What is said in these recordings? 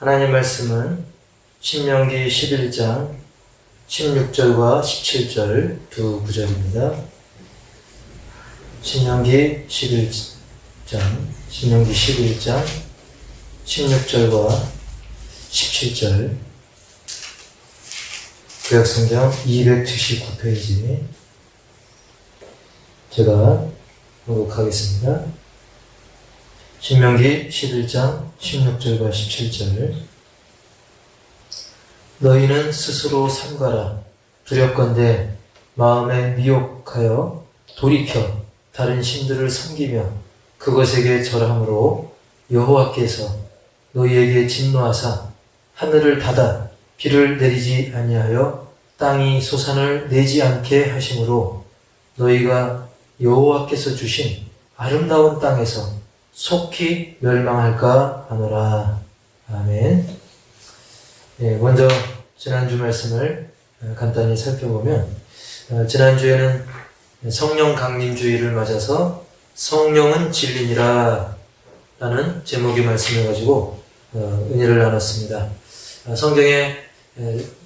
하나님 말씀은 신명기 11장 16절과 17절 두 구절입니다. 신명기 11장 16절과 17절 구약성경 279페이지 제가 봉독하겠습니다. 신명기 11장 16절과 17절 너희는 스스로 삼가라. 두렵건대 마음에 미혹하여 돌이켜 다른 신들을 섬기며 그것에게 절함으로 여호와께서 너희에게 진노하사 하늘을 닫아 비를 내리지 아니하여 땅이 소산을 내지 않게 하심으로 너희가 여호와께서 주신 아름다운 땅에서 속히 멸망할까 하노라. 아멘. 먼저 지난주 말씀을 간단히 살펴보면 지난주에는 성령 강림주의를 맞아서 성령은 진리니라 라는 제목의 말씀을 가지고 은혜를 나눴습니다. 성경에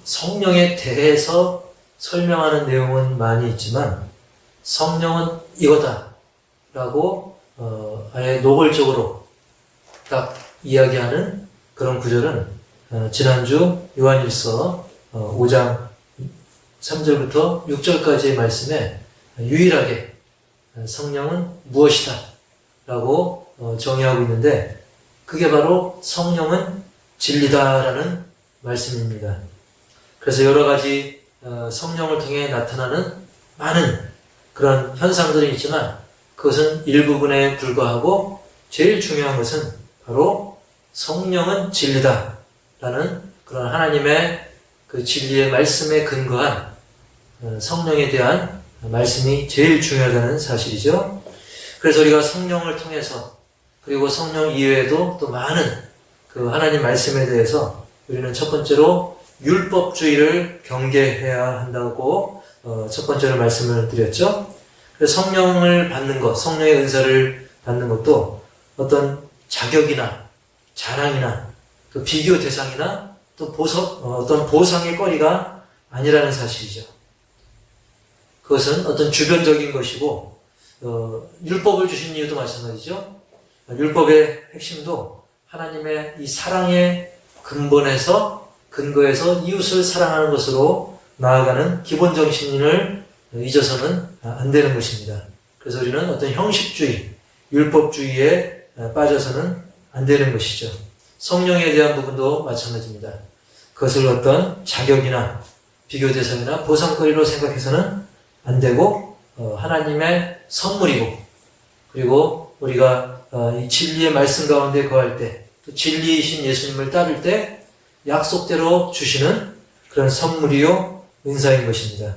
성령에 대해서 설명하는 내용은 많이 있지만 성령은 이거다 라고 아예 노골적으로 딱 이야기하는 그런 구절은 지난주 요한일서 5장 3절부터 6절까지의 말씀에 유일하게 성령은 무엇이다 라고 정의하고 있는데 그게 바로 성령은 진리다라는 말씀입니다. 그래서 여러 가지 성령을 통해 나타나는 많은 그런 현상들이 있지만 그것은 일부분에 불과하고 제일 중요한 것은 바로 성령은 진리다 라는 그런 하나님의 그 진리의 말씀에 근거한 성령에 대한 말씀이 제일 중요하다는 사실이죠. 그래서 우리가 성령을 통해서 그리고 성령 이외에도 또 많은 그 하나님 말씀에 대해서 우리는 첫 번째로 율법주의를 경계해야 한다고 첫 번째로 말씀을 드렸죠. 그래서 성령을 받는 것, 성령의 은사를 받는 것도 어떤 자격이나 자랑이나 그 비교 대상이나 또 어떤 보상의 거리가 아니라는 사실이죠. 그것은 어떤 주변적인 것이고 율법을 주신 이유도 마찬가지죠. 율법의 핵심도 하나님의 이 사랑의 근거에서 이웃을 사랑하는 것으로 나아가는 기본 정신을 잊어서는 안 되는 것입니다. 그래서 우리는 어떤 형식주의, 율법주의에 빠져서는 안 되는 것이죠. 성령에 대한 부분도 마찬가지입니다. 그것을 어떤 자격이나 비교 대상이나 보상거리로 생각해서는 안 되고 하나님의 선물이고 그리고 우리가 이 진리의 말씀 가운데 거할 때 또 진리이신 예수님을 따를 때 약속대로 주시는 그런 선물이요 은사인 것입니다.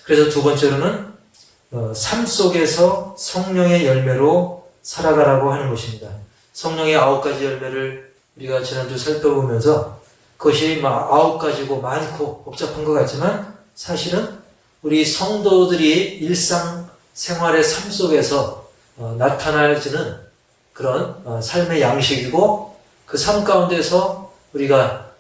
그래서 두 번째로는 삶 속에서 성령의 열매로 살아가라고 하는 것입니다. 성령의 9가지 열매를 우리가 지난주 살펴보면서 그것이 9가지고 많고 복잡한 것 같지만 사실은 우리 성도들이 일상생활의 삶 속에서 나타나지는 그런 삶의 양식이고 그 삶 가운데서 우리가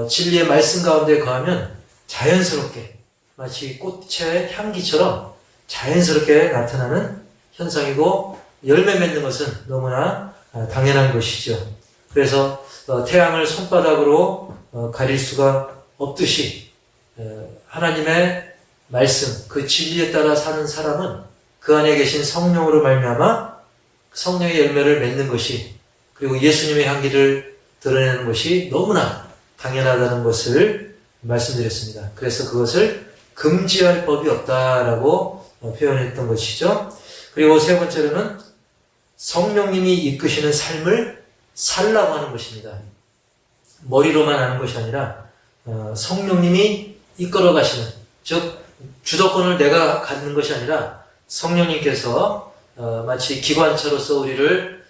진리의 말씀 가운데 거하면 자연스럽게 마치 꽃의 향기처럼 자연스럽게 나타나는 현상이고 열매 맺는 것은 너무나 당연한 것이죠. 그래서 태양을 손바닥으로 가릴 수가 없듯이 하나님의 말씀, 그 진리에 따라 사는 사람은 그 안에 계신 성령으로 말미암아 성령의 열매를 맺는 것이 그리고 예수님의 향기를 드러내는 것이 너무나 당연하다는 것을 말씀드렸습니다. 그래서 그것을 금지할 법이 없다라고 표현했던 것이죠. 그리고 세 번째로는 성령님이 이끄시는 삶을 살라고 하는 것입니다. 머리로만 하는 것이 아니라 성령님이 이끌어 가시는, 즉 주도권을 내가 갖는 것이 아니라 성령님께서 마치 기관차로서 우리를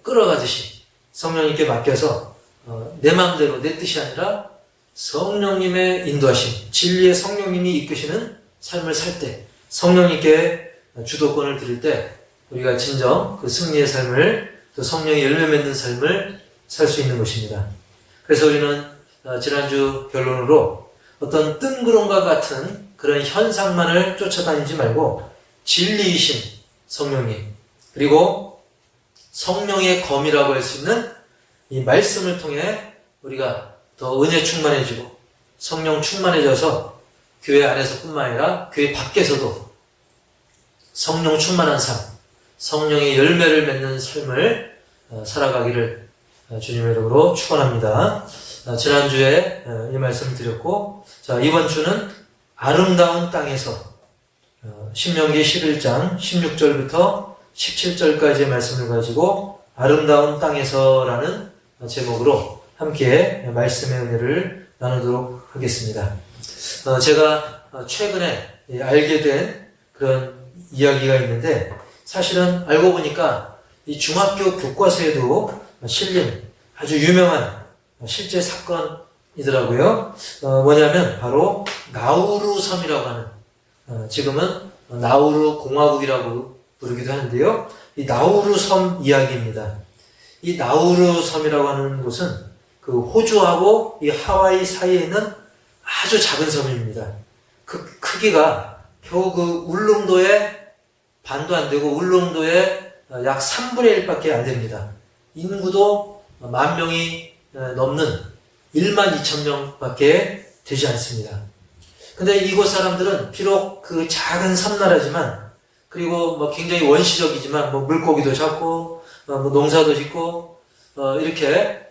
끌어가듯이 성령님께 맡겨서 내 마음대로 내 뜻이 아니라 성령님의 인도하심, 진리의 성령님이 이끄시는 삶을 살 때 성령님께 주도권을 드릴 때 우리가 진정 그 승리의 삶을 또 성령의 열매 맺는 삶을 살 수 있는 것입니다. 그래서 우리는 지난주 결론으로 어떤 뜬구름과 같은 그런 현상만을 쫓아다니지 말고 진리이신 성령님, 그리고 성령의 검이라고 할 수 있는 이 말씀을 통해 우리가 더 은혜 충만해지고 성령 충만해져서 교회 안에서뿐만 아니라 교회 밖에서도 성령 충만한 삶, 성령의 열매를 맺는 삶을 살아가기를 주님의 이름으로 축원합니다. 지난주에 이 말씀을 드렸고, 자, 이번 주는 아름다운 땅에서 신명기 11장 16절부터 17절까지의 말씀을 가지고 아름다운 땅에서라는 제목으로 함께 말씀의 은혜를 나누도록 하겠습니다. 제가 최근에 알게 된 그런 이야기가 있는데, 사실은 알고 보니까 이 중학교 교과서에도 실린 아주 유명한 실제 사건이더라고요. 뭐냐면 바로 나우루 섬이라고 하는, 지금은 나우루 공화국이라고 부르기도 하는데요. 이 나우루 섬 이야기입니다. 이 나우루 섬이라고 하는 곳은 그 호주하고 이 하와이 사이에 있는 아주 작은 섬입니다. 그 크기가 겨우 그 울릉도의 반도 안 되고 울릉도의 약 3분의 1밖에 안 됩니다. 인구도 10,000명이 넘는 12,000명밖에 되지 않습니다. 근데 이곳 사람들은 비록 그 작은 섬나라지만, 그리고 뭐 굉장히 원시적이지만 뭐 물고기도 잡고 뭐 농사도 짓고 이렇게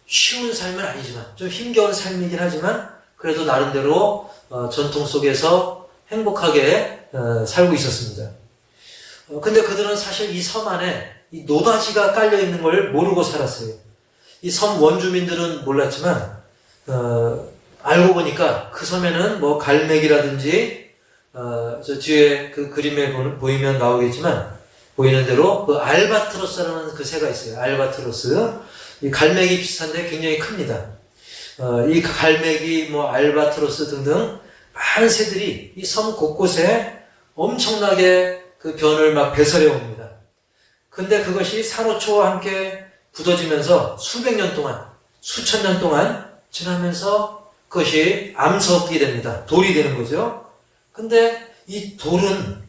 쉬운 삶은 아니지만 좀 힘겨운 삶이긴 하지만 그래도 나름대로 전통 속에서 행복하게 살고 있었습니다. 근데 그들은 사실 이 섬 안에 이 노다지가 깔려 있는 걸 모르고 살았어요. 이 섬 원주민들은 몰랐지만 알고 보니까 그 섬에는 뭐 갈매기라든지 저 뒤에 그 그림에 보이면 나오겠지만 보이는 대로 그 알바트로스라는 그 새가 있어요. 알바트로스. 이 갈매기 비슷한데 굉장히 큽니다. 이 갈매기, 뭐 알바트로스 등등 많은 새들이 이 섬 곳곳에 엄청나게 그 변을 막 배설해 옵니다. 근데 그것이 산호초와 함께 굳어지면서 수백 년 동안, 수천 년 동안 지나면서 그것이 암석이 됩니다. 돌이 되는 거죠. 근데 이 돌은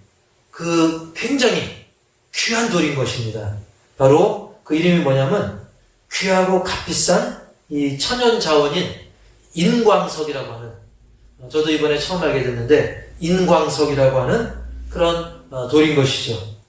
그 굉장히 귀한 돌인 것입니다. 바로 그 이름이 뭐냐면 귀하고 값비싼 이 천연 자원인 인광석이라고 하는, 저도 이번에 처음 알게 됐는데 인광석이라고 하는 그런 돌인 것이죠.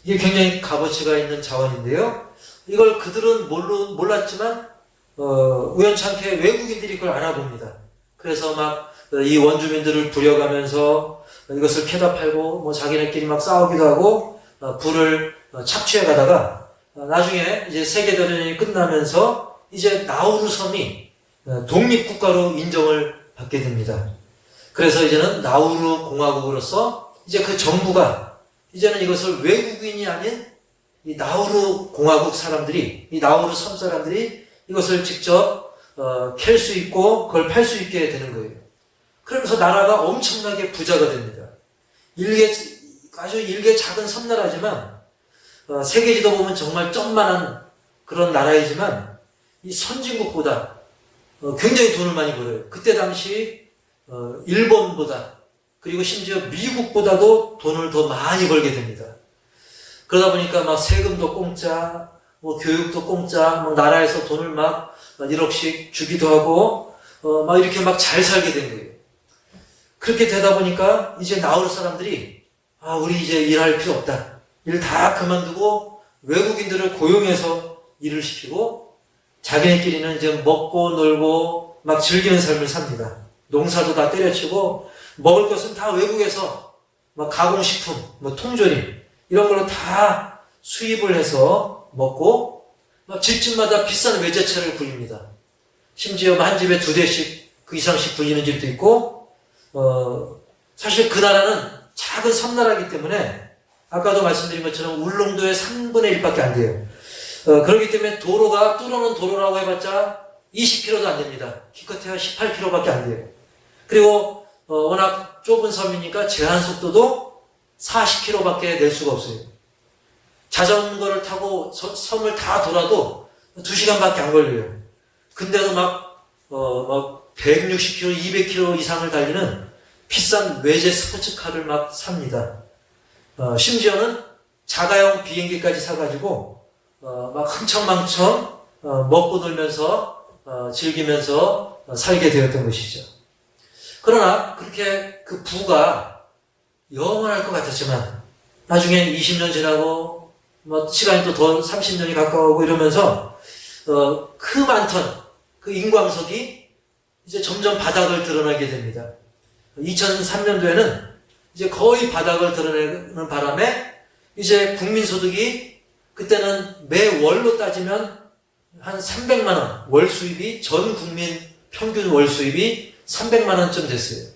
이게 굉장히 값어치가 있는 자원인데요. 이걸 그들은 몰랐지만 우연찮게 외국인들이 그걸 알아봅니다. 그래서 막 이 원주민들을 부려가면서 이것을 캐다 팔고 뭐 자기네끼리 막 싸우기도 하고 부를 착취해 가다가 나중에 이제 세계대전이 끝나면서 이제 나우루 섬이 독립국가로 인정을 받게 됩니다. 그래서 이제는 나우루 공화국으로서 이제 그 정부가 이제는 이것을 외국인이 아닌 이 나우루 공화국 사람들이, 이 나우루 섬 사람들이 이것을 직접 캘 수 있고 그걸 팔 수 있게 되는 거예요. 그러면서 나라가 엄청나게 부자가 됩니다. 아주 일개 작은 섬나라지만 세계지도 보면 정말 점만한 그런 나라이지만 이 선진국보다 굉장히 돈을 많이 벌어요. 그때 당시 일본보다, 그리고 심지어 미국보다도 돈을 더 많이 벌게 됩니다. 그러다 보니까 막 세금도 공짜, 뭐 교육도 공짜, 뭐 나라에서 돈을 막 1억씩 주기도 하고 막 이렇게 막 잘 살게 된 거예요. 그렇게 되다 보니까 이제 나올 사람들이 우리 이제 일할 필요 없다. 일 다 그만두고 외국인들을 고용해서 일을 시키고 자기네끼리는 이제 먹고 놀고 막 즐기는 삶을 삽니다. 농사도 다 때려치고 먹을 것은 다 외국에서 막 가공식품, 뭐 통조림 이런 걸로 다 수입을 해서 먹고 막 집집마다 비싼 외제차를 굴립니다. 심지어 한 집에 2대씩 그 이상씩 굴리는 집도 있고 사실 그 나라는 작은 섬나라이기 때문에 아까도 말씀드린 것처럼 울릉도의 3분의 1밖에 안 돼요. 그렇기 때문에 도로가 뚫어놓은 도로라고 해봤자 20km도 안 됩니다. 기껏해야 18km밖에 안 돼요. 그리고 워낙 좁은 섬이니까 제한 속도도 40km밖에 낼 수가 없어요. 자전거를 타고 섬을 다 돌아도 2시간밖에 안 걸려요. 근데도 막 160km, 200km 이상을 달리는 비싼 외제 스포츠카를 막 삽니다. 심지어는 자가용 비행기까지 사가지고 막 흥청망청 먹고 놀면서 즐기면서 살게 되었던 것이죠. 그러나 그렇게 그 부가 영원할 것 같았지만 나중에 20년 지나고 뭐 시간이 또 더 30년이 가까워오고 이러면서 그 많던 그 인광석이 이제 점점 바닥을 드러나게 됩니다. 2003년도에는 이제 거의 바닥을 드러내는 바람에 이제 국민소득이 그때는 매월로 따지면 한 300만 원, 월 수입이 전 국민 평균 월 수입이 300만 원쯤 됐어요.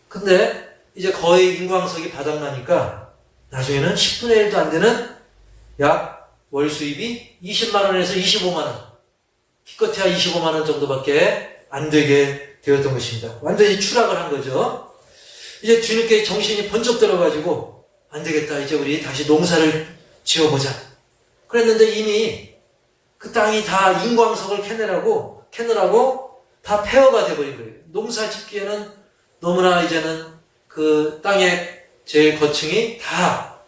근데 이제 거의 인광석이 바닥나니까 나중에는 10분의 1도 안 되는 약 월 수입이 20만 원에서 25만 원, 기껏해야 25만 원 정도밖에 안 되게 되었던 것입니다. 완전히 추락을 한 거죠. 이제 뒤늦게 정신이 번쩍 들어가지고 안 되겠다. 이제 우리 다시 농사를 지어보자. 그랬는데 이미 그 땅이 다 인광석을 캐느라고 다 폐허가 돼버린 거예요. 농사 짓기에는 너무나 이제는 그 땅의 제일 거층이 다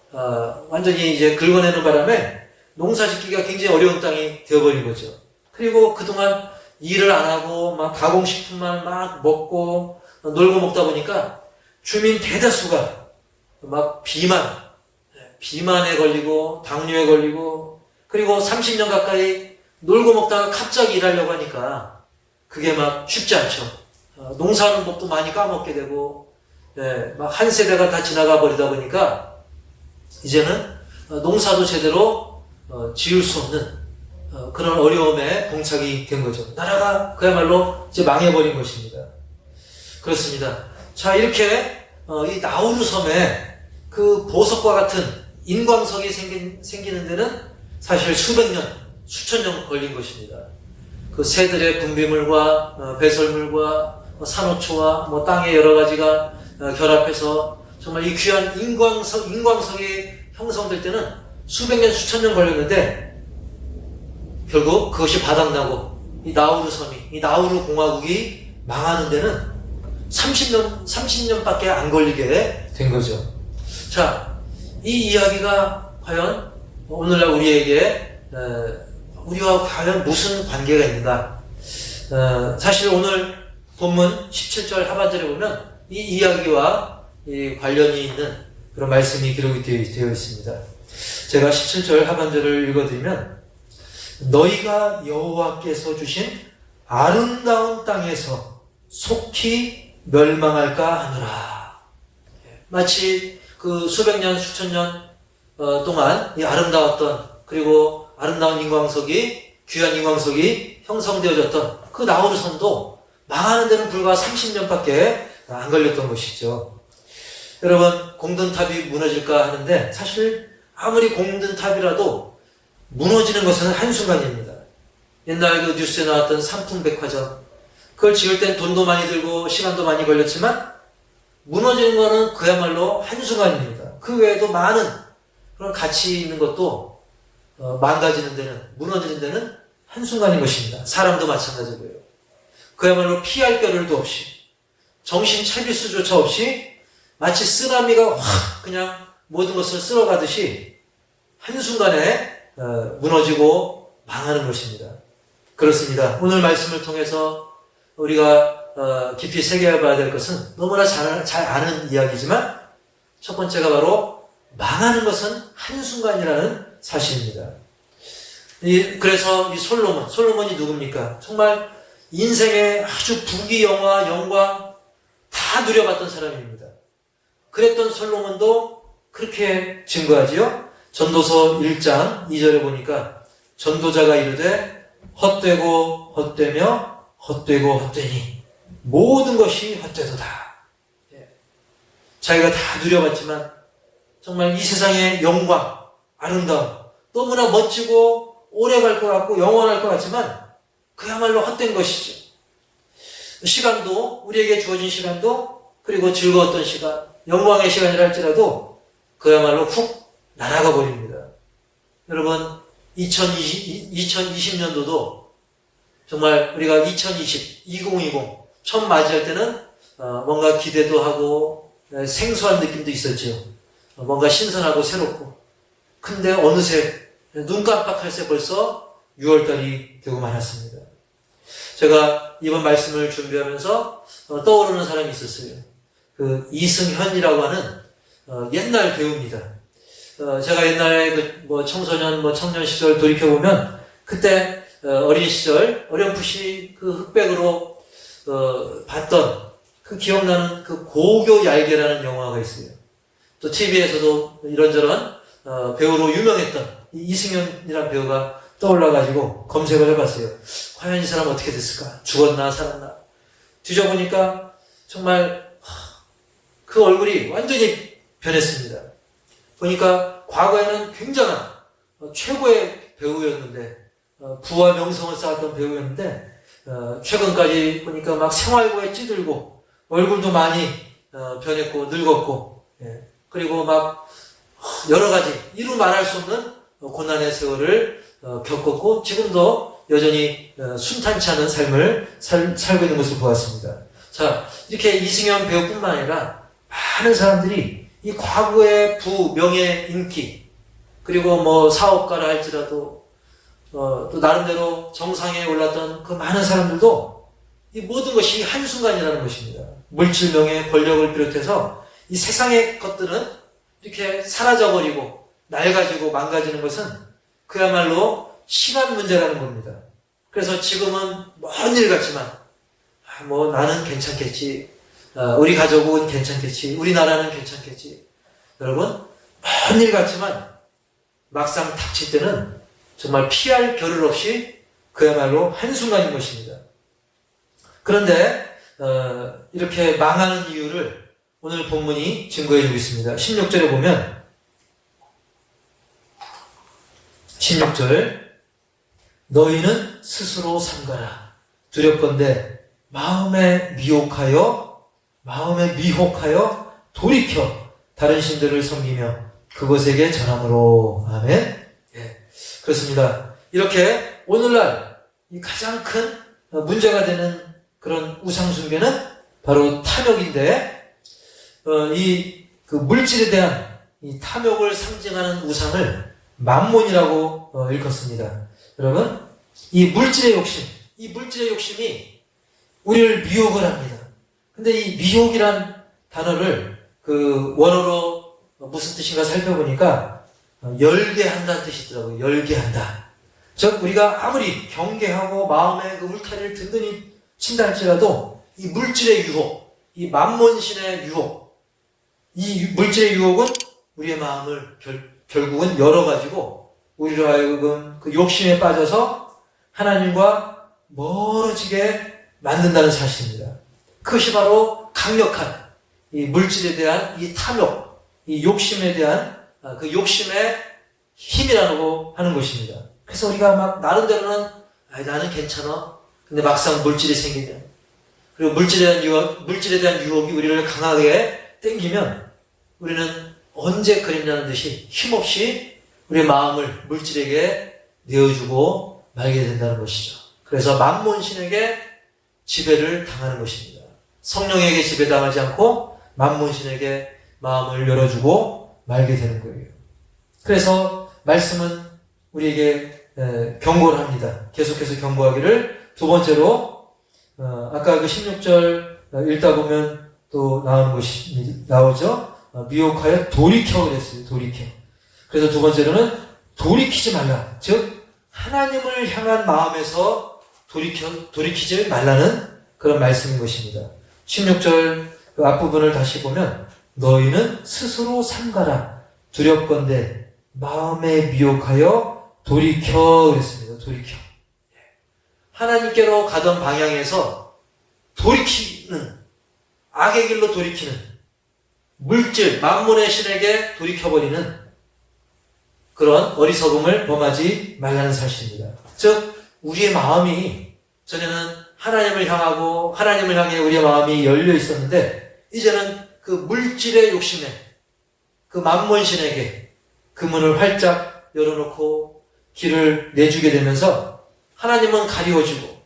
완전히 이제 긁어내는 바람에 농사 짓기가 굉장히 어려운 땅이 되어버린 거죠. 그리고 그동안 일을 안 하고 막 가공식품만 막 먹고 놀고 먹다 보니까 주민 대다수가 막 비만에 걸리고 당뇨에 걸리고 그리고 30년 가까이 놀고 먹다가 갑자기 일하려고 하니까 그게 막 쉽지 않죠. 농사하는 법도 많이 까먹게 되고 막 한 세대가 다 지나가 버리다 보니까 이제는 농사도 제대로 지을 수 없는 그런 어려움에 봉착이 된 거죠. 나라가 그야말로 이제 망해버린 것입니다. 그렇습니다. 자, 이렇게 이 나우루 섬에 그 보석과 같은 인광석이 생기는 데는 사실 수백 년, 수천 년 걸린 것입니다. 그 새들의 분비물과 배설물과 산호초와 뭐 땅의 여러 가지가 결합해서 정말 이 귀한 인광석이 형성될 때는 수백 년, 수천 년 걸렸는데 결국 그것이 바닥나고 이 나우루 섬이, 이 나우루 공화국이 망하는 데는 30년밖에 안 걸리게 된 거죠. 자, 이 이야기가 과연 오늘날 우리와 과연 무슨 관계가 있는가? 사실 오늘 본문 17절 하반절에 보면 이 이야기와 관련이 있는 그런 말씀이 기록이 되어 있습니다. 제가 17절 하반절을 읽어드리면 너희가 여호와께서 주신 아름다운 땅에서 속히 멸망할까 하노라. 마치 그 수백 년, 수천 년 동안 이 아름다웠던 그리고 아름다운 귀한 인광석이 형성되어졌던 그 나우루 섬도 망하는 데는 불과 30년밖에 안 걸렸던 것이죠. 여러분, 공든탑이 무너질까 하는데 사실 아무리 공든탑이라도 무너지는 것은 한순간입니다. 옛날 그 뉴스에 나왔던 삼풍백화점, 그걸 지을 땐 돈도 많이 들고 시간도 많이 걸렸지만 무너지는 것은 그야말로 한순간입니다. 그 외에도 많은 그런 가치 있는 것도 망가지는 데는, 무너지는 데는 한순간인 것입니다. 사람도 마찬가지고요. 그야말로 피할 겨를도 없이, 정신 차릴 수조차 없이 마치 쓰나미가 확 그냥 모든 것을 쓸어가듯이 한순간에 무너지고 망하는 것입니다. 그렇습니다. 오늘 말씀을 통해서 우리가 깊이 새겨봐야 될 것은 너무나 잘 아는 이야기지만 첫 번째가 바로 망하는 것은 한순간이라는 사실입니다. 그래서 이 솔로몬이 누굽니까? 정말 인생의 아주 부귀영화, 영광 다 누려봤던 사람입니다. 그랬던 솔로몬도 그렇게 증거하지요. 전도서 1장 2절에 보니까 전도자가 이르되 헛되고 헛되며 헛되고 헛되니 모든 것이 헛되도다. 자기가 다 누려봤지만 정말 이 세상의 영광, 아름다움, 너무나 멋지고 오래 갈 것 같고 영원할 것 같지만 그야말로 헛된 것이죠. 시간도, 우리에게 주어진 시간도, 그리고 즐거웠던 시간, 영광의 시간이라 할지라도 그야말로 훅 날아가 버립니다. 여러분, 2020년도도 정말 우리가 2020 처음 맞이할 때는 뭔가 기대도 하고 생소한 느낌도 있었죠. 뭔가 신선하고 새롭고. 근데 어느새 눈 깜빡할 새 벌써 6월달이 되고 말았습니다. 제가 이번 말씀을 준비하면서 떠오르는 사람이 있었어요. 그 이승현이라고 하는 옛날 배우입니다. 제가 옛날에 청소년, 청년 시절 돌이켜보면 그때 어린 시절 어렴풋이 그 흑백으로 봤던 그 기억나는 그 고교 얄개라는 영화가 있어요. 또 TV에서도 이런저런 배우로 유명했던 이승현이라는 배우가 떠올라가지고 검색을 해봤어요. 과연 이 사람 어떻게 됐을까? 죽었나 살았나? 뒤져보니까 정말 그 얼굴이 완전히 변했습니다. 보니까 과거에는 굉장한 최고의 배우였는데 부와 명성을 쌓았던 배우였는데 최근까지 보니까 막 생활고에 찌들고 얼굴도 많이 변했고 늙었고 그리고 막 여러 가지 이루 말할 수 없는 고난의 세월을 겪었고 지금도 여전히 순탄치 않은 삶을 살고 있는 것을 보았습니다. 자, 이렇게 이승현 배우뿐만 아니라 많은 사람들이 이 과거의 부, 명예, 인기 그리고 사업가라 할지라도 또 나름대로 정상에 올랐던 그 많은 사람들도 이 모든 것이 한순간이라는 것입니다. 물질, 명예, 권력을 비롯해서 이 세상의 것들은 이렇게 사라져버리고 낡아지고 망가지는 것은 그야말로 시간 문제라는 겁니다. 그래서 지금은 먼 일 같지만 나는 괜찮겠지. 우리 가족은 괜찮겠지. 우리나라는 괜찮겠지. 여러분, 먼 일 같지만 막상 닥칠 때는 정말 피할 겨를 없이 그야말로 한순간인 것입니다. 그런데 이렇게 망하는 이유를 오늘 본문이 증거해주고 있습니다. 16절에 보면 16절 너희는 스스로 삼가라. 두렵건대 마음에 미혹하여 돌이켜 다른 신들을 섬기며 그것에게 전함으로. 아멘. 그렇습니다. 이렇게 오늘날 가장 큰 문제가 되는 그런 우상 숭배는 바로 탐욕인데 그 물질에 대한 이 탐욕을 상징하는 우상을 만몬이라고 일컫습니다. 여러분, 이 물질의 욕심이 우리를 미혹을 합니다. 근데 이 미혹이란 단어를 그 원어로 무슨 뜻인가 살펴보니까 열게 한다는 뜻이더라고요. 열게 한다. 즉 우리가 아무리 경계하고 마음의 그 울타리를 든든히 친다 할지라도 이 물질의 유혹, 이 만몬신의 유혹, 이 물질의 유혹은 우리의 마음을 결국은 열어가지고 우리로 하여금 그 욕심에 빠져서 하나님과 멀어지게 만든다는 사실입니다. 그것이 바로 강력한 이 물질에 대한 이 탐욕, 이 욕심에 대한 그 욕심의 힘이라고 하는 것입니다. 그래서 우리가 막 나름대로는 나는 괜찮아. 근데 막상 물질이 생기면 그리고 물질에 대한 유혹이 우리를 강하게 땡기면 우리는 언제 그랬냐는 듯이 힘없이 우리의 마음을 물질에게 내어주고 말게 된다는 것이죠. 그래서 만몬신에게 지배를 당하는 것입니다. 성령에게 지배당하지 않고 만몬신에게 마음을 열어주고 말게 되는 거예요. 그래서 말씀은 우리에게 경고를 합니다. 계속해서 경고하기를. 두 번째로 아까 그 16절 읽다 보면 또 나오죠. 미혹하여 돌이켜 그랬어요. 돌이켜. 그래서 두 번째로는 돌이키지 말라. 즉 하나님을 향한 마음에서 돌이키지 말라는 그런 말씀인 것입니다. 16절 그 앞부분을 다시 보면 너희는 스스로 삼가라. 두렵건대 마음에 미혹하여 돌이켜 그랬습니다. 돌이켜. 하나님께로 가던 방향에서 돌이키는, 악의 길로 돌이키는, 물질, 만몬의 신에게 돌이켜버리는 그런 어리석음을 범하지 말라는 사실입니다. 즉 우리의 마음이 전에는 하나님을 향해 우리의 마음이 열려 있었는데 이제는 그 물질의 욕심에, 그 만몬신에게 그 문을 활짝 열어놓고 길을 내주게 되면서 하나님은 가리워지고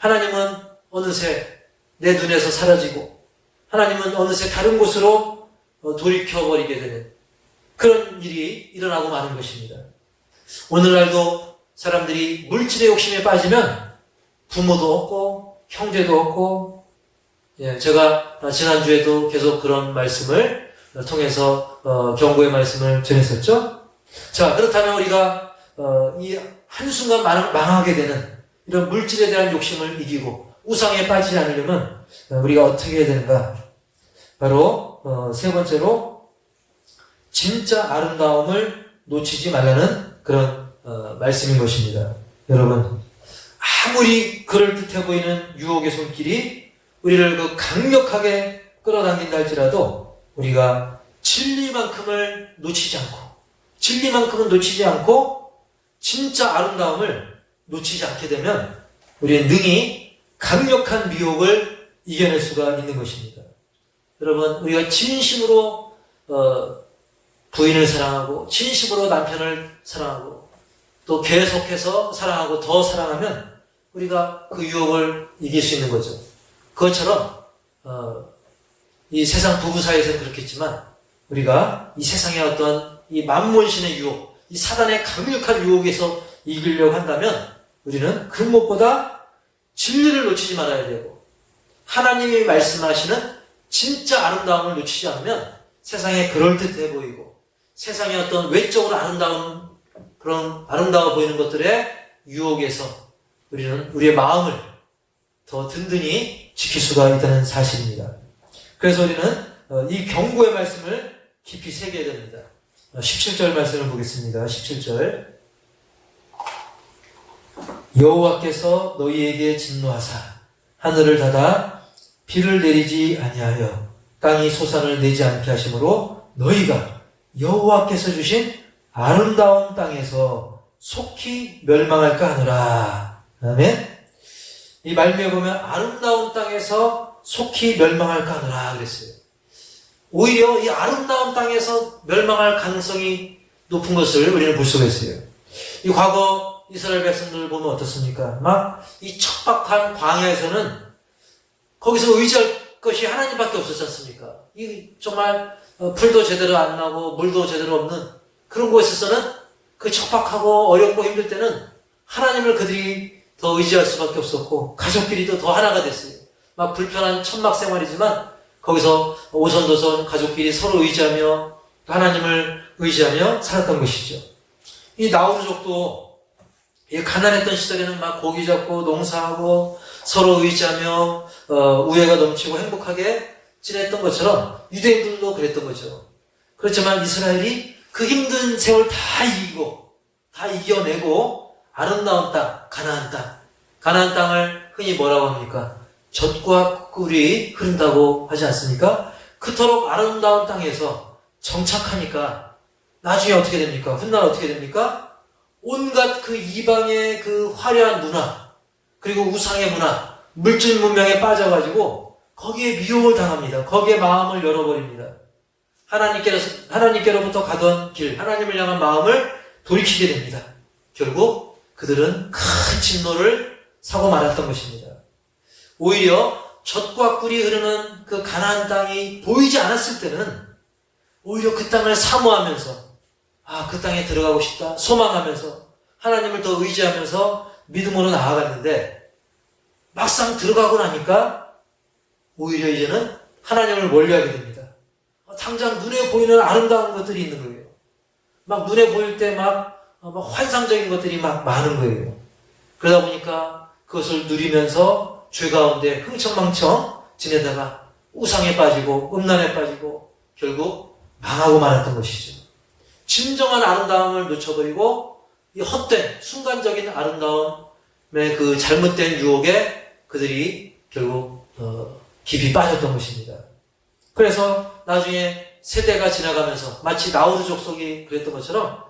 하나님은 어느새 내 눈에서 사라지고 하나님은 어느새 다른 곳으로 돌이켜버리게 되는 그런 일이 일어나고 마는 것입니다. 오늘날도 사람들이 물질의 욕심에 빠지면 부모도 없고 형제도 없고, 제가 지난주에도 계속 그런 말씀을 통해서 경고의 말씀을 전했었죠. 자, 그렇다면 우리가 이 한순간 망하게 되는 이런 물질에 대한 욕심을 이기고 우상에 빠지지 않으려면 우리가 어떻게 해야 되는가? 바로 세 번째로 진짜 아름다움을 놓치지 말라는 그런 말씀인 것입니다. 여러분, 아무리 그럴듯해 보이는 유혹의 손길이 우리를 그 강력하게 끌어당긴다 할지라도 우리가 진리만큼은 놓치지 않고 진짜 아름다움을 놓치지 않게 되면 우리는 능히 강력한 미혹을 이겨낼 수가 있는 것입니다. 여러분, 우리가 진심으로 부인을 사랑하고 진심으로 남편을 사랑하고 또 계속해서 사랑하고 더 사랑하면 우리가 그 유혹을 이길 수 있는 거죠. 그것처럼 이 세상 부부 사이에서는 그렇겠지만 우리가 이 세상의 어떤 이 만몬신의 유혹, 이 사단의 강력한 유혹에서 이기려고 한다면 우리는 그 무엇보다 진리를 놓치지 말아야 되고 하나님이 말씀하시는 진짜 아름다움을 놓치지 않으면 세상에 그럴듯해 보이고 세상의 어떤 외적으로 아름다워 보이는 것들의 유혹에서 우리는 우리의 마음을 더 든든히 지킬 수가 있다는 사실입니다. 그래서 우리는 이 경고의 말씀을 깊이 새겨야 됩니다. 17절 말씀을 보겠습니다. 17절. 여호와께서 너희에게 진노하사 하늘을 닫아 비를 내리지 아니하여 땅이 소산을 내지 않게 하심으로 너희가 여호와께서 주신 아름다운 땅에서 속히 멸망할까 하노라. 아멘. 이 말미에 보면 아름다운 땅에서 속히 멸망할까 하노라 그랬어요. 오히려 이 아름다운 땅에서 멸망할 가능성이 높은 것을 우리는 볼 수가 있어요. 이 과거 이스라엘 백성들을 보면 어떻습니까? 막 이 척박한 광야에서는 거기서 의지할 것이 하나님밖에 없었지 않습니까? 이 정말 풀도 제대로 안 나고 물도 제대로 없는 그런 곳에서는 그 척박하고 어렵고 힘들 때는 하나님을 그들이 더 의지할 수밖에 없었고 가족끼리도 더 하나가 됐어요. 막 불편한 천막 생활이지만 거기서 오손도손 가족끼리 서로 의지하며 하나님을 의지하며 살았던 것이죠. 이 나우루족도 가난했던 시절에는 막 고기 잡고 농사하고 서로 의지하며 우애가 넘치고 행복하게 지냈던 것처럼 유대인들도 그랬던 거죠. 그렇지만 이스라엘이 그 힘든 세월 다 이겨내고 아름다운 땅, 가나안 땅을 흔히 뭐라고 합니까? 젖과 꿀이 흐른다고 하지 않습니까? 그토록 아름다운 땅에서 정착하니까 나중에 어떻게 됩니까? 훗날 어떻게 됩니까? 온갖 그 이방의 그 화려한 문화, 그리고 우상의 문화, 물질 문명에 빠져가지고 거기에 미혹을 당합니다. 거기에 마음을 열어버립니다. 하나님께로부터 가던 길, 하나님을 향한 마음을 돌이키게 됩니다. 결국 그들은 큰 진노를 사고 말았던 것입니다. 오히려 젖과 꿀이 흐르는 그 가나안 땅이 보이지 않았을 때는 오히려 그 땅을 사모하면서 그 땅에 들어가고 싶다 소망하면서 하나님을 더 의지하면서 믿음으로 나아갔는데 막상 들어가고 나니까 오히려 이제는 하나님을 멀리하게 됩니다. 당장 눈에 보이는 아름다운 것들이 있는 거예요. 막 눈에 보일 때 막 환상적인 것들이 막 많은 거예요. 그러다 보니까 그것을 누리면서 죄 가운데 흥청망청 지내다가 우상에 빠지고 음란에 빠지고 결국 망하고 말았던 것이죠. 진정한 아름다움을 놓쳐버리고 이 헛된 순간적인 아름다움의 그 잘못된 유혹에 그들이 결국 깊이 빠졌던 것입니다. 그래서 나중에 세대가 지나가면서 마치 나우루 족속이 그랬던 것처럼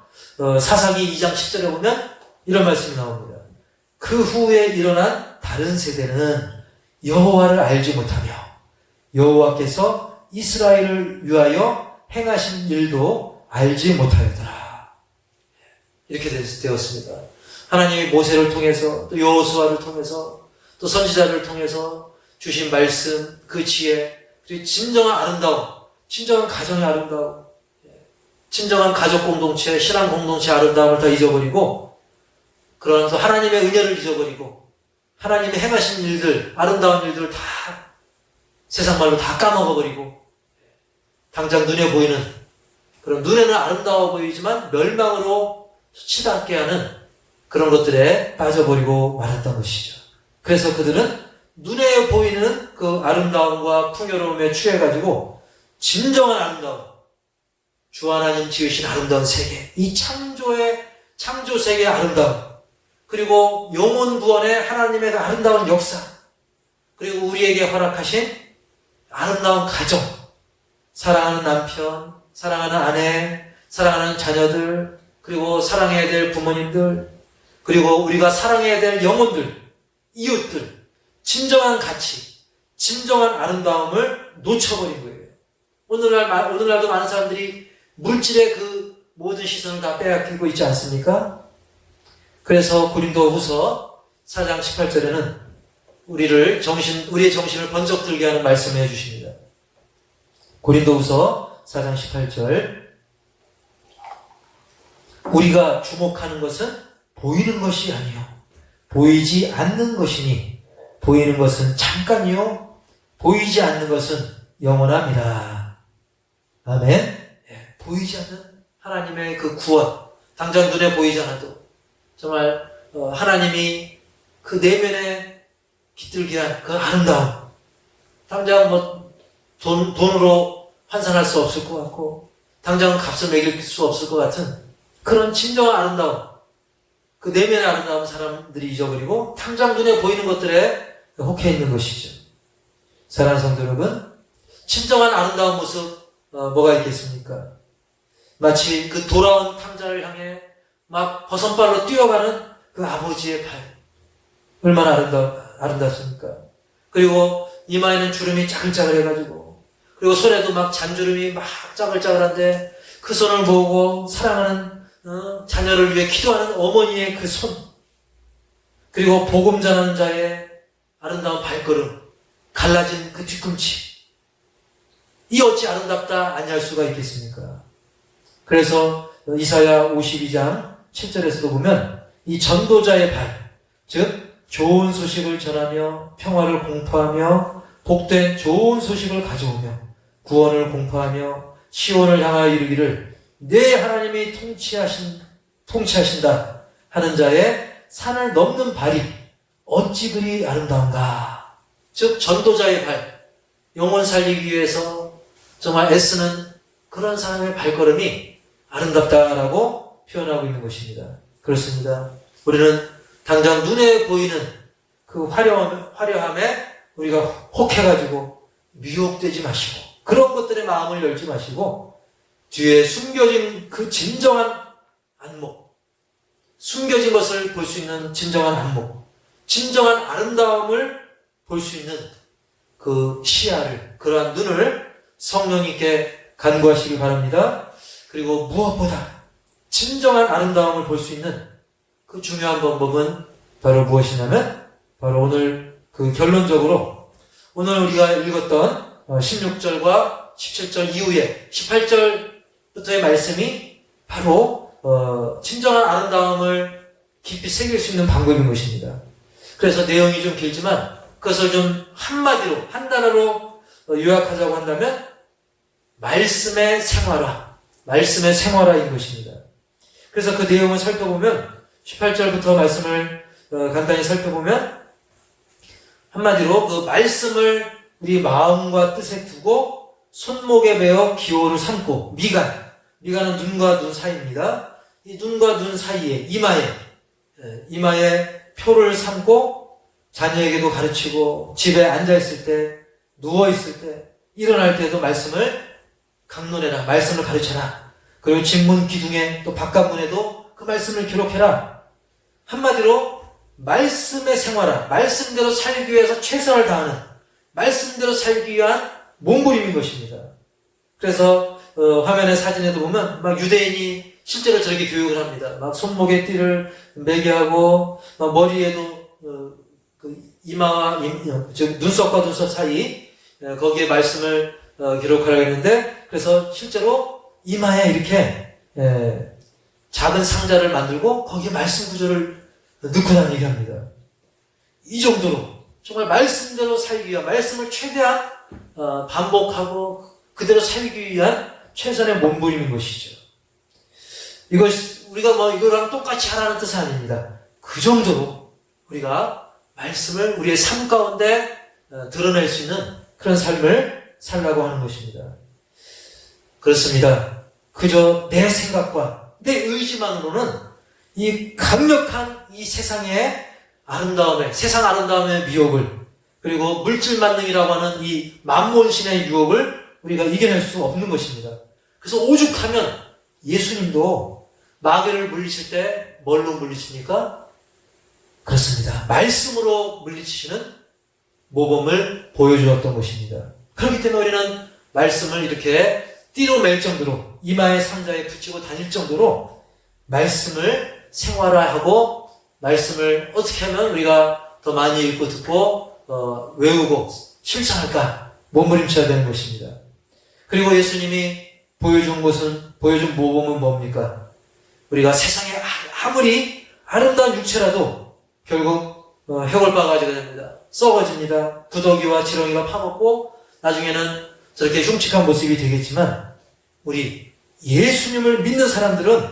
사사기 2장 10절에 보면 이런 말씀이 나옵니다. 그 후에 일어난 다른 세대는 여호와를 알지 못하며 여호와께서 이스라엘을 위하여 행하신 일도 알지 못하였더라. 이렇게 되었습니다. 하나님이 모세를 통해서 또 여호수아를 통해서 또 선지자를 통해서 주신 말씀, 그 지혜, 그리고 진정한 아름다움, 진정한 가정의 아름다움, 진정한 가족 공동체, 신앙 공동체 아름다움을 다 잊어버리고, 그러면서 하나님의 은혜를 잊어버리고, 하나님의 행하신 일들, 아름다운 일들을 다 세상 말로 다 까먹어버리고, 당장 눈에 보이는, 그럼 눈에는 아름다워 보이지만 멸망으로 치닫게 하는 그런 것들에 빠져버리고 말았던 것이죠. 그래서 그들은 눈에 보이는 그 아름다움과 풍요로움에 취해가지고 진정한 아름다움, 주 하나님 지으신 아름다운 세계, 이 창조 세계의 아름다움, 그리고 영혼 구원의 하나님의 그 아름다운 역사, 그리고 우리에게 허락하신 아름다운 가정, 사랑하는 남편, 사랑하는 아내, 사랑하는 자녀들, 그리고 사랑해야 될 부모님들, 그리고 우리가 사랑해야 될 영혼들, 이웃들, 진정한 가치, 진정한 아름다움을 놓쳐버린 거예요. 오늘날도 많은 사람들이 물질의 그 모든 시선을 다 빼앗기고 있지 않습니까? 그래서 고린도후서 4장 18절에는 우리의 정신을 번쩍 들게 하는 말씀을 해주십니다. 고린도후서 4장 18절, 우리가 주목하는 것은 보이는 것이 아니요 보이지 않는 것이니 보이는 것은 잠깐이요 보이지 않는 것은 영원합니다. 아멘. 보이지 않는 하나님의 그 구원, 당장 눈에 보이지 않아도 정말 하나님이 그 내면에 깃들게 한 그 아름다움, 당장 돈으로 환산할 수 없을 것 같고 당장 값을 매길 수 없을 것 같은 그런 진정한 아름다움, 그 내면의 아름다움 사람들이 잊어버리고 당장 눈에 보이는 것들에 혹해 있는 것이죠. 사랑하는 성도 여러분, 진정한 아름다운 모습 뭐가 있겠습니까? 마치 그 돌아온 탕자를 향해 막 버선발로 뛰어가는 그 아버지의 발, 얼마나 아름답습니까? 그리고 이마에는 주름이 짜글짜글 해가지고, 그리고 손에도 막 잔주름이 막 짜글짜글한데 그 손을 보고 사랑하는 자녀를 위해 기도하는 어머니의 그 손, 그리고 복음 전하는 자의 아름다운 발걸음, 갈라진 그 뒤꿈치, 이 어찌 아름답다 아니할 수가 있겠습니까? 그래서 이사야 52장 7절에서도 보면 이 전도자의 발, 즉 좋은 소식을 전하며 평화를 공포하며 복된 좋은 소식을 가져오며 구원을 공포하며 시온을 향하여 이르기를 내 하나님이 통치하신다 하는 자의 산을 넘는 발이 어찌 그리 아름다운가. 즉 전도자의 발, 영혼 살리기 위해서 정말 애쓰는 그런 사람의 발걸음이 아름답다라고 표현하고 있는 것입니다. 그렇습니다. 우리는 당장 눈에 보이는 그 화려함에 우리가 혹해가지고 미혹되지 마시고 그런 것들에 마음을 열지 마시고 뒤에 숨겨진 그 진정한 안목, 숨겨진 것을 볼 수 있는 진정한 안목, 진정한 아름다움을 볼 수 있는 그 시야를, 그러한 눈을 성령님께 간구하시기 바랍니다. 그리고 무엇보다 진정한 아름다움을 볼 수 있는 그 중요한 방법은 바로 무엇이냐면 바로 오늘 그 결론적으로 오늘 우리가 읽었던 16절과 17절 이후에 18절부터의 말씀이 바로 진정한 아름다움을 깊이 새길 수 있는 방법인 것입니다. 그래서 내용이 좀 길지만 그것을 좀 한마디로, 한 단어로 요약하자고 한다면 말씀의 생활화인 것입니다. 그래서 그 내용을 살펴보면 18절부터 말씀을 간단히 살펴보면 한마디로 그 말씀을 우리 마음과 뜻에 두고 손목에 베어 기호를 삼고 미간은 눈과 눈 사이입니다. 이 눈과 눈 사이에 이마에 표를 삼고 자녀에게도 가르치고 집에 앉아있을 때, 누워있을 때, 일어날 때도 말씀을 강론해라, 말씀을 가르쳐라. 그리고 집문 기둥에 또 바깥문에도 그 말씀을 기록해라. 한마디로 말씀의 생활화, 말씀대로 살기 위해서 최선을 다하는, 말씀대로 살기 위한 몸부림인 것입니다. 그래서 화면의 사진에도 보면 막 유대인이 실제로 저렇게 교육을 합니다. 막 손목에 띠를 매게 하고 막 머리에도 그 이마와 즉 눈썹과 눈썹 사이 거기에 말씀을 기록하라고 했는데, 그래서 실제로 이마에 이렇게 작은 상자를 만들고 거기에 말씀 구절을 넣고 다니게 합니다. 이 정도로 정말 말씀대로 살기 위한, 말씀을 최대한 반복하고 그대로 살기 위한 최선의 몸부림인 것이죠. 이것 우리가 이거랑 똑같이 하라는 뜻은 아닙니다. 그 정도로 우리가 말씀을 우리의 삶 가운데 드러낼 수 있는 그런 삶을 살라고 하는 것입니다. 그렇습니다. 그저 내 생각과 내 의지만으로는 이 강력한 이 세상의 아름다움에, 세상 아름다움의 미혹을, 그리고 물질 만능이라고 하는 이 만몬신의 유혹을 우리가 이겨낼 수 없는 것입니다. 그래서 오죽하면 예수님도 마귀를 물리칠 때 뭘로 물리칩니까? 그렇습니다. 말씀으로 물리치시는 모범을 보여주었던 것입니다. 그렇기 때문에 우리는 말씀을 이렇게 띠로 맬 정도로, 이마의 상자에 붙이고 다닐 정도로 말씀을 생활화하고, 말씀을 어떻게 하면 우리가 더 많이 읽고 듣고 외우고 실천할까 몸부림쳐야 되는 것입니다. 그리고 예수님이 보여준 모범은 뭡니까? 우리가 세상에 아무리 아름다운 육체라도 결국 해골바가 가지게 됩니다. 썩어집니다. 구더기와 지렁이가 파먹고 나중에는 저렇게 흉측한 모습이 되겠지만, 우리 예수님을 믿는 사람들은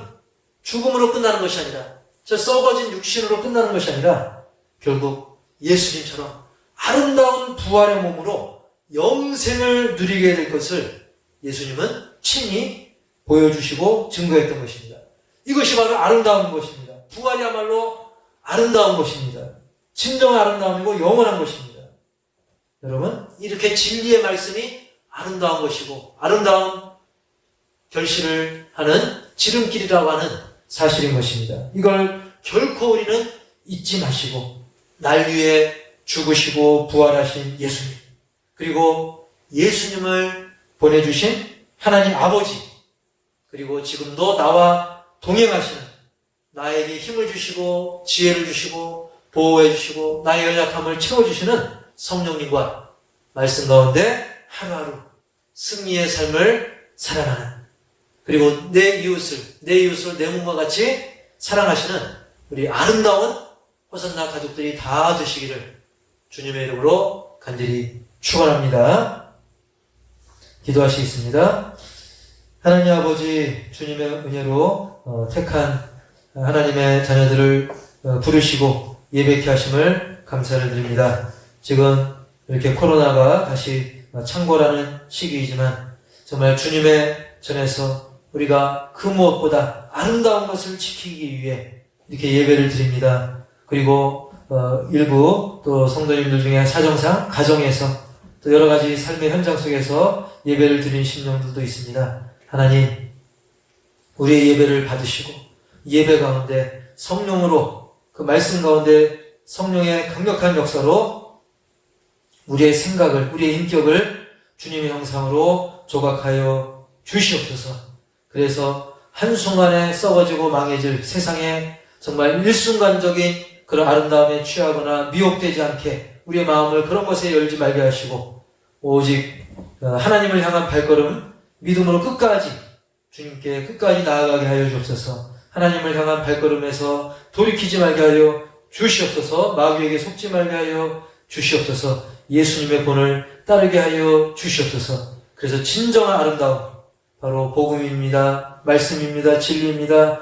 죽음으로 끝나는 것이 아니라, 저 썩어진 육신으로 끝나는 것이 아니라 결국 예수님처럼 아름다운 부활의 몸으로 영생을 누리게 될 것을 예수님은 친히 보여주시고 증거했던 것입니다. 이것이 바로 아름다운 것입니다. 부활이야말로 아름다운 것입니다. 진정한 아름다움이고 영원한 것입니다. 여러분, 이렇게 진리의 말씀이 아름다운 것이고 아름다운 결실을 하는 지름길이라고 하는 사실인 것입니다. 이걸 결코 우리는 잊지 마시고, 날 위해 죽으시고 부활하신 예수님, 그리고 예수님을 보내주신 하나님 아버지, 그리고 지금도 나와 동행하시는, 나에게 힘을 주시고 지혜를 주시고 보호해 주시고 나의 연약함을 채워주시는 성령님과 말씀 가운데 하루하루 승리의 삶을 살아가는, 그리고 내 이웃을 내 몸과 같이 사랑하시는 우리 아름다운 호산나 가족들이 다 되시기를 주님의 이름으로 간절히 축원합니다. 기도하시겠습니다. 하나님 아버지, 주님의 은혜로 택한 하나님의 자녀들을 부르시고 예배케 하심을 감사를 드립니다. 지금 이렇게 코로나가 다시 창궐하는 시기이지만 정말 주님의 전에서 우리가 그 무엇보다 아름다운 것을 지키기 위해 이렇게 예배를 드립니다. 그리고 일부 또 성도님들 중에 사정상 가정에서 또 여러 가지 삶의 현장 속에서 예배를 드린 심령들도 있습니다. 하나님, 우리의 예배를 받으시고 예배 가운데 성령으로, 그 말씀 가운데 성령의 강력한 역사로 우리의 생각을, 우리의 인격을 주님의 형상으로 조각하여 주시옵소서. 그래서 한순간에 썩어지고 망해질 세상에 정말 일순간적인 그런 아름다움에 취하거나 미혹되지 않게 우리의 마음을 그런 것에 열지 말게 하시고, 오직 하나님을 향한 발걸음, 믿음으로 끝까지 주님께 끝까지 나아가게 하여 주옵소서. 하나님을 향한 발걸음에서 돌이키지 말게 하여 주시옵소서. 마귀에게 속지 말게 하여 주시옵소서. 예수님의 본을 따르게 하여 주시옵소서. 그래서 진정한 아름다움, 바로 복음입니다. 말씀입니다. 진리입니다.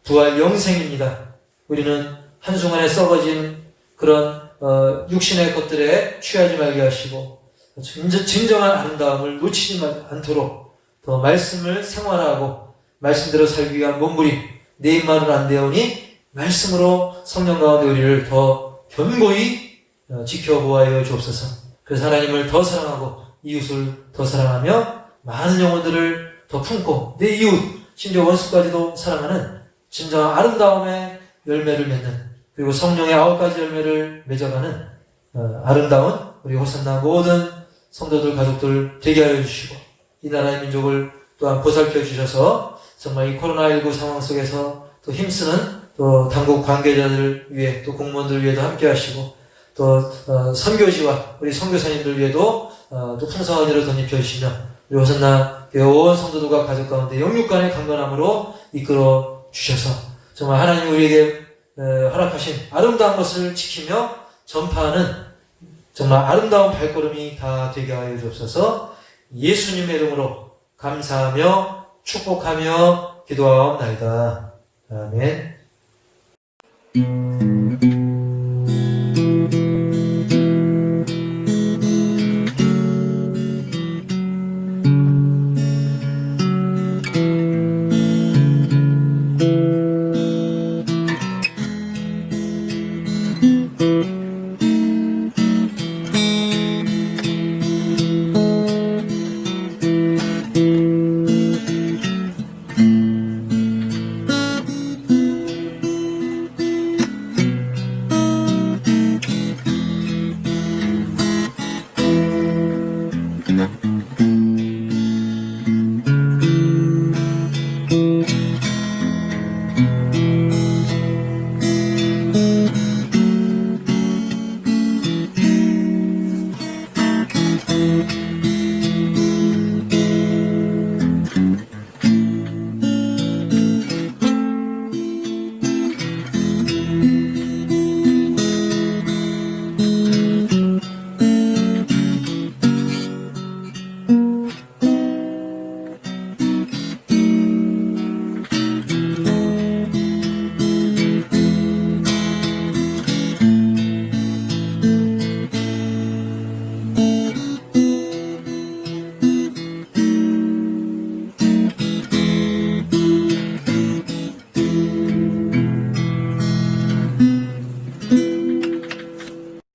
부활 영생입니다. 우리는 한순간에 썩어진 그런 육신의 것들에 취하지 말게 하시고, 진정한 아름다움을 놓치지 않도록 더 말씀을 생활하고 말씀대로 살기 위한 몸부림, 내 입만으로 안 되오니 말씀으로 성령 가운데 우리를 더 견고히 지켜보아여 주옵소서. 그래서 하나님을 더 사랑하고 이웃을 더 사랑하며 많은 영혼들을 더 품고 내 이웃, 심지어 원수까지도 사랑하는 진정한 아름다움의 열매를 맺는, 그리고 성령의 9가지 열매를 맺어가는 아름다운 우리 호산나 모든 성도들, 가족들 되게 하여 주시고, 이 나라의 민족을 또한 보살펴 주셔서 정말 이 코로나19 상황 속에서 또 힘쓰는 또 당국 관계자들 위해, 또 공무원들 위에도 함께 하시고, 또 선교지와 우리 선교사님들 위에도 또 풍성한 일을 덧입혀 주시며 우리 호산나 교회 온 성도들과 가족 가운데 영육간의 강건함으로 이끌어 주셔서 정말 하나님 우리에게 허락하신 아름다운 것을 지키며 전파하는 정말 아름다운 발걸음이 다 되게 하여 주옵소서. 예수님의 이름으로 감사하며 축복하며 기도하옵나이다. 아멘.